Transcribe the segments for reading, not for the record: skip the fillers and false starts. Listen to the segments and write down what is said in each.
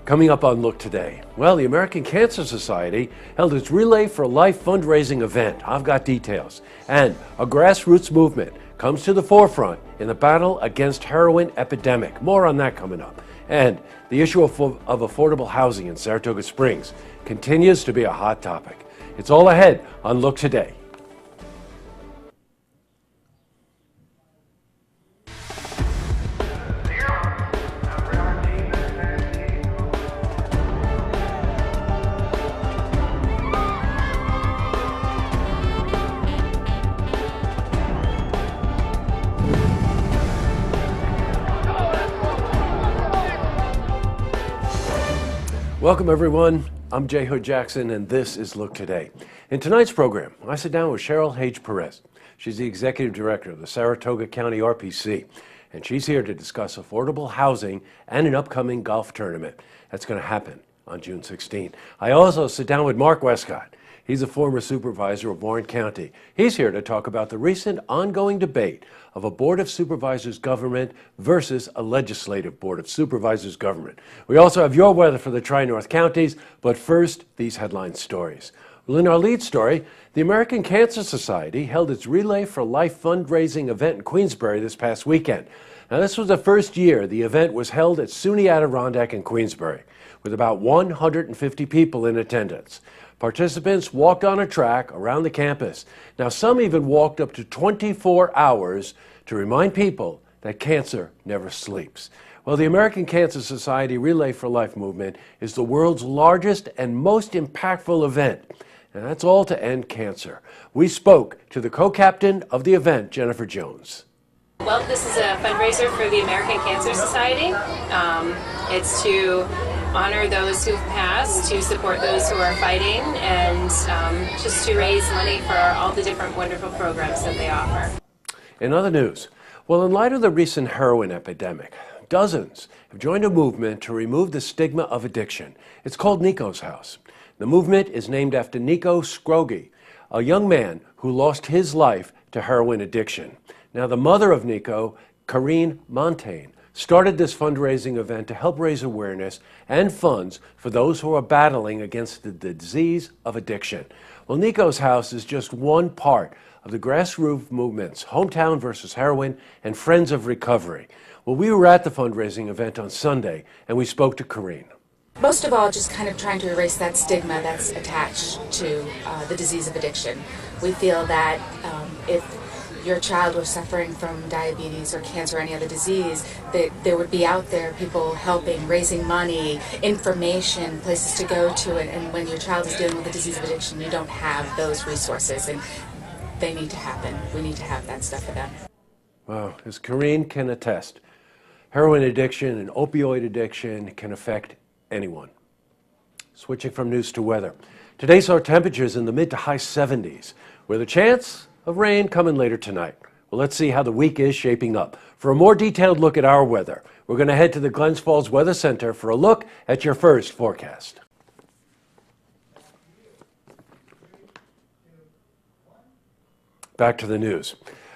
Coming up on Look Today, well, the American Cancer Society held its Relay for Life fundraising event. I've got details. And a grassroots movement comes to the forefront in the battle against heroin epidemic. More on that coming up. And the issue of affordable housing in Saratoga Springs continues to be a hot topic. It's all ahead on Look Today. Welcome everyone, I'm J. Hood Jackson and this is Look Today. In tonight's program, I sit down with Cheryl H. Perez. She's the Executive Director of the Saratoga County RPC, and she's here to discuss affordable housing and an upcoming golf tournament that's going to happen on June 16. I also sit down with Mark Westcott. He's a former supervisor of Warren County. He's here to talk about the recent ongoing debate of a Board of Supervisors government versus a legislative Board of Supervisors government. We also have your weather for the Tri-North counties, but first, these headline stories. Well, in our lead story, the American Cancer Society held its Relay for Life fundraising event in Queensbury this past weekend. Now, this was the first year the event was held at SUNY Adirondack in Queensbury, with about 150 people in attendance. Participants walked on a track around the campus. Now, some even walked up to 24 hours to remind people that cancer never sleeps. Well, the American Cancer Society Relay for Life movement is the world's largest and most impactful event, and that's all to end cancer. We spoke to the co-captain of the event, Jennifer Jones. Well, this is a fundraiser for the American Cancer Society. It's to honor those who've passed, to support those who are fighting, and just to raise money for all the different wonderful programs that they offer. In other news, well, in light of the recent heroin epidemic, dozens have joined a movement to remove the stigma of addiction. It's called Nico's House. The movement is named after Nico Scroggie, a young man who lost his life to heroin addiction. Now, the mother of Nico, Corinne Montaigne, started this fundraising event to help raise awareness and funds for those who are battling against the disease of addiction. Well, Nico's House is just one part of the grassroots movements, Hometown versus Heroin and Friends of Recovery. Well, we were at the fundraising event on Sunday, and we spoke to Corinne. Most of all, just kind of trying to erase that stigma that's attached to the disease of addiction. We feel that if your child was suffering from diabetes or cancer or any other disease, that there would be out there people helping, raising money, information, places to go to, and when your child is dealing with the disease of addiction, you don't have those resources, and they need to happen. We need to have that stuff for them. Wow, as Corinne can attest, heroin addiction and opioid addiction can affect anyone. Switching from news to weather. Today saw temperatures in the mid to high 70s, with a chance of rain coming later tonight. Well, let's see how the week is shaping up. For a more detailed look at our weather, we're going to head to the Glens Falls Weather Center for a look at your first forecast. Back to the news.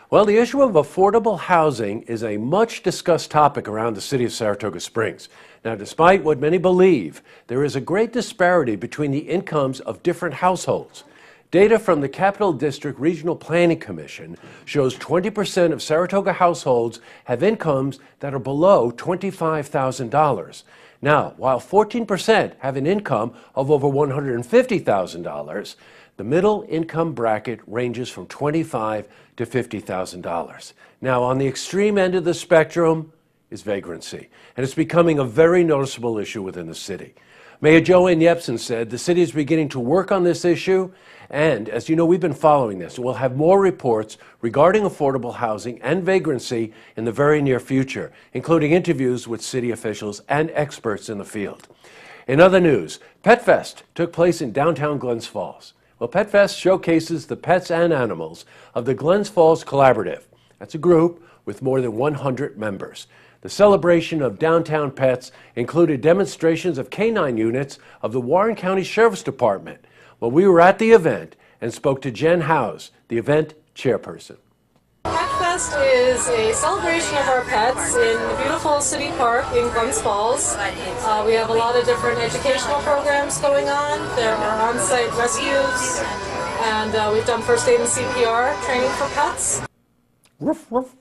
Well, the issue of affordable housing is a much discussed topic around the city of Saratoga Springs. Now, despite what many believe, there is a great disparity between the incomes of different households. Data from the Capital District Regional Planning Commission shows 20% of Saratoga households have incomes that are below $25,000. Now, while 14% have an income of over $150,000, the middle income bracket ranges from $25,000 to $50,000. Now, on the extreme end of the spectrum is vagrancy, and it's becoming a very noticeable issue within the city. Mayor Joanne Yepsen said the city is beginning to work on this issue, and as you know, we've been following this. We'll have more reports regarding affordable housing and vagrancy in the very near future, including interviews with city officials and experts in the field. In other news, Pet Fest took place in downtown Glens Falls. Well, Pet Fest showcases the pets and animals of the Glens Falls Collaborative. That's a group with more than 100 members. The celebration of downtown pets included demonstrations of canine units of the Warren County Sheriff's Department. Well, we were at the event and spoke to Jen Howes, the event chairperson. Fest is a celebration of our pets in the beautiful city park in Glens Falls. We have a lot of different educational programs going on. There are on-site rescues, and we've done first aid and CPR training for pets. Ruff, ruff.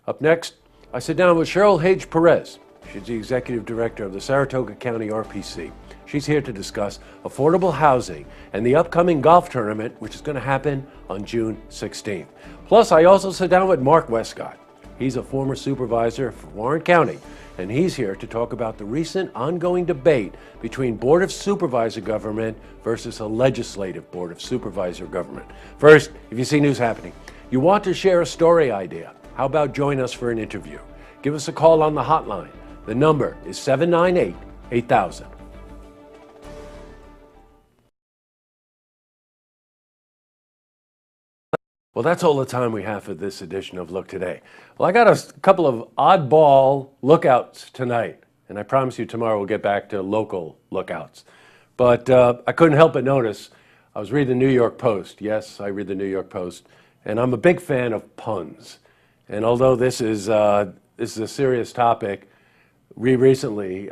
Up next, I sit down with Cheryl Hage Perez. She's the executive director of the Saratoga County RPC. She's here to discuss affordable housing and the upcoming golf tournament, which is going to happen on June 16th. Plus, I also sit down with Mark Westcott. He's a former supervisor for Warren County, and he's here to talk about the recent ongoing debate between Board of Supervisor government versus a legislative Board of Supervisor government. First, if you see news happening, you want to share a story idea, how about join us for an interview? Give us a call on the hotline. The number is 798-8000. Well, that's all the time we have for this edition of Look Today. Well, I got a couple of oddball lookouts tonight, and I promise you tomorrow we'll get back to local lookouts. But I couldn't help but notice, I was reading the New York Post. Yes, I read the New York Post, and I'm a big fan of puns. And although this is a serious topic, we recently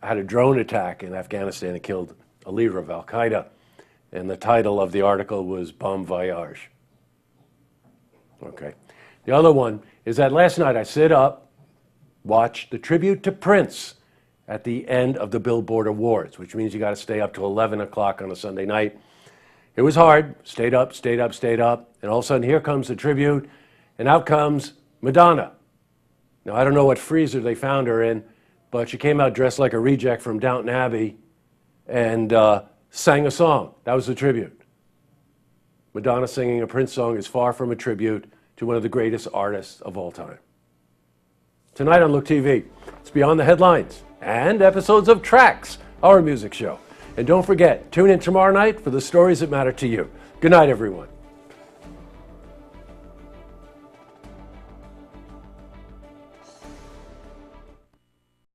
had a drone attack in Afghanistan that killed a leader of Al-Qaeda, and the title of the article was Bon Voyage. Okay. The other one is that last night I sit up, watched the tribute to Prince at the end of the Billboard Awards, which means you got to stay up till 11 o'clock on a Sunday night. It was hard. Stayed up, and all of a sudden here comes the tribute, and out comes Madonna. Now, I don't know what freezer they found her in, but she came out dressed like a reject from Downton Abbey and sang a song. That was the tribute. Madonna singing a Prince song is far from a tribute to one of the greatest artists of all time. Tonight on Look TV, it's Beyond the Headlines and episodes of Tracks, our music show. And don't forget, tune in tomorrow night for the stories that matter to you. Good night, everyone.